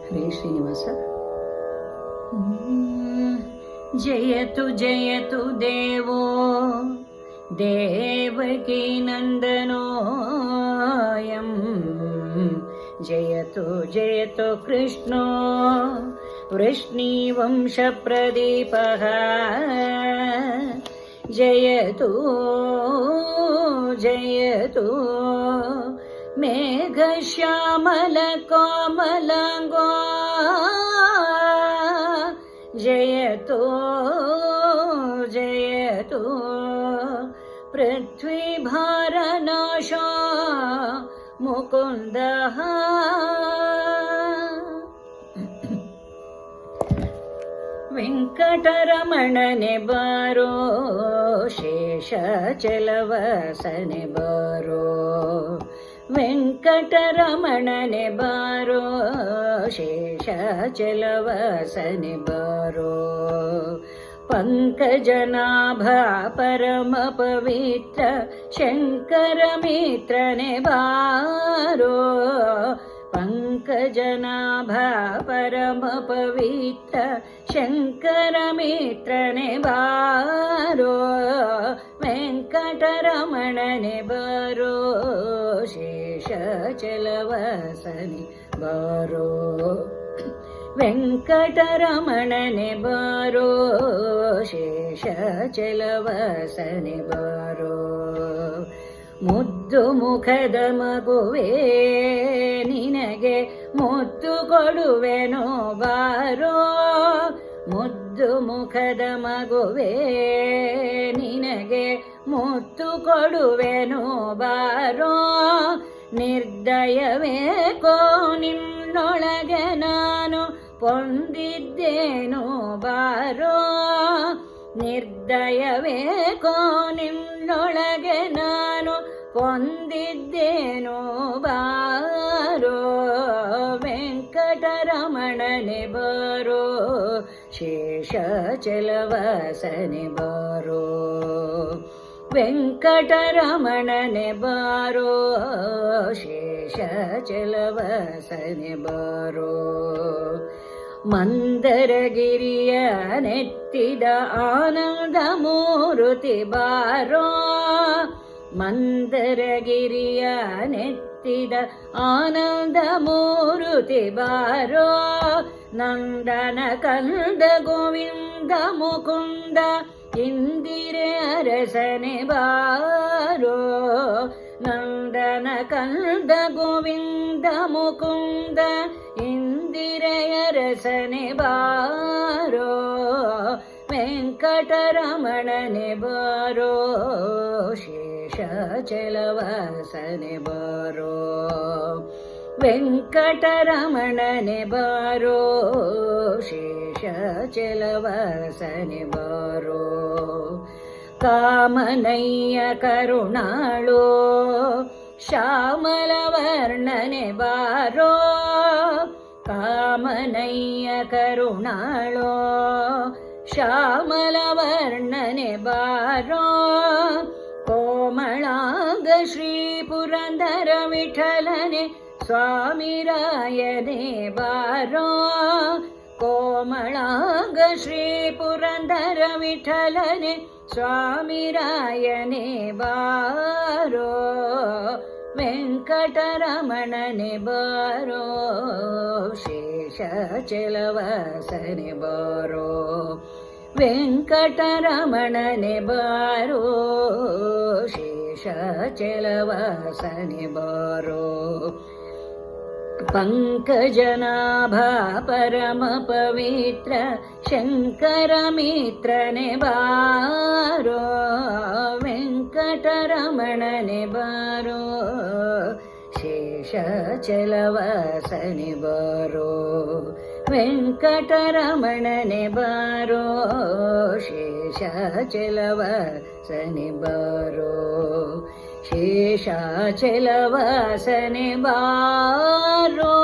ಹರೇ ಶ್ರೀನಿವಾಸ. ಜಯತು ಜಯತು ದೇವೋ ದೇವಕೀ ನಂದನೋಯಂ, ಜಯತು ಜಯತು ಕೃಷ್ಣೋ ವೃಷ್ಣಿವಂಶಪ್ರದೀಪಃ, ಜಯತು ಜಯತು ಮೇಘಶ್ಯಾಮಲಕೋಮಲಾಂಗೋ, ಜಯತು ಜಯತು ಪೃಥ್ವೀಭಾರನಾಶೋ ಮುಕುಂದಃ. ವೆಂಕಟರಮಣನೆ ಬಾರೋ ಶೇಷಾಚಲವಾಸನೆ ಬಾರೋ, ವೆಂಕಟರಮಣನೆ ಬಾರೋ ಶೇಷಾಚಲವಾಸನೆ ಬಾರೋ, ಪಂಕಜನಾಭ ಪರಮ ಪವಿತ್ರ ಶಂಕರ ಮಿತ್ರನೆ ಬಾರೋ, ಪಂಕಜನಾಭ ಪರಮ ಪವಿತ್ರ ಶಂಕರ ಮಿತ್ರನೆ ಬಾರೋ, ವೆಂಕಟರಮಣನೆ ಬಾರೋ ಶೇಷಾಚಲವಾಸನೆ ಬಾರೋ, ವೆಂಕಟರಮಣನೆ ಬಾರೋ ಶೇಷಾಚಲವಾಸನೆ ಬಾರೋ. ಮುದ್ದು ಮುಖದ ಮಗುವೇ ನಿನಗೆ ಮುತ್ತು ಕೊಡುವೆನೋ ಬಾರೋ, ಮುದ್ದು ಮುಖದ ಮಗುವೇ ನಿನಗೆ ಮುತ್ತು ಕೊಡುವೆನೋ ಬಾರೋ, ನಿರ್ದಯವೇಕೋ ನಿನ್ನೊಳಗೆ ನಾನು ಪೊಂದಿದ್ದೇನೋ ಬಾರೋ, ನಿರ್ದಯವೇಕೋ ನಿನ್ನೊಳಗೆ ನಾನು ಕೊಂದಿದ್ದೇನೋ ಬಾರೋ, ವೆಂಕಟರಮಣನೆ ಬಾರೋ ಶೇಷಾಚಲವಾಸನೆ ಬಾರೋ, ವೆಂಕಟರಮಣನೆ ಬಾರೋ ಶೇಷಾಚಲವಾಸನೆ ಬಾರೋ. ಮಂದರಗಿರಿಯ ನೆತ್ತಿದ ಆನಂದ ಮೂರುತಿ ಬಾರೋ, ಮಂದರಗಿರಿಯ ನೆತ್ತಿದ ಆನಂದ ಮೂರುತಿ ಬಾರೋ, ನಂದನ ಕಂದ ಗೋವಿಂದ ಮುಕುಂದ ಇಂದಿರೆ ಅರಸನೆ ಬಾರೋ, ನಂದನ ಕಂದ ಗೋವಿಂದ ಮುಕುಂದ ಇಂದಿರೆಯ ರಸನೆ ಬಾರೋ, ವೆಂಕಟರಮಣನೆ ಬಾರೋ ಶೇಷಾಚಲವಾಸನೆ ಬಾರೋ, ವೆಂಕಟರಮಣನೆ ಬಾರೋ ಶೇಷಾಚಲವಾಸನೆ ಬಾರೋ. ಕಾಮನಯ್ಯ ಕರುಣಾಳೋ ಶ್ಯಾಮಲವರ್ಣನೆ ಬಾರೋ, ಕಾಮನಯ್ಯ ಕರುಣಾಳೋ ಶ್ಯಾಮಲವರ್ಣನೆ ಬಾರೋ, ಕೋಮಳಾಂಗ ಶ್ರೀ ಪುರಂದರ ವಿಠಲನೆ ಸ್ವಾಮಿರಾಯನೇ ಬಾರೋ, ಕೋಮಳಾಂಗ ಶ್ರೀ ಪುರಂದರ ವಿಠಲನೆ ಸ್ವಾಮಿರಾಯನೇ ಬಾರೋ, ವೆಂಕಟರಮಣನೆ ಬಾರೋ ಶೇಷಾಚಲವಾಸನೆ ಬಾರೋ, ವೆಂಕಟರಮಣನೆ ಬಾರೋ ಶೇಷಾಚಲವಾಸನೆ ಬಾರೋ. ಪಂಕಜನಾಭ ಪರಮ ಪವಿತ್ರ ಶಂಕರ ಮಿತ್ರನೆ ಬಾರೋ, ವೆಂಕಟರಮಣನೆ ಬಾರೋ ಶೇಷಾಚಲವಾಸನೆ ಬಾರೋ, ವೆಂಕಟರಮಣನೆ ಬಾರೋ ಶೇಷಾಚಲವಾಸನೆ ಬಾರೋ, ಶೇಷಾಚಲವಾಸನೆ ಬಾರೋ.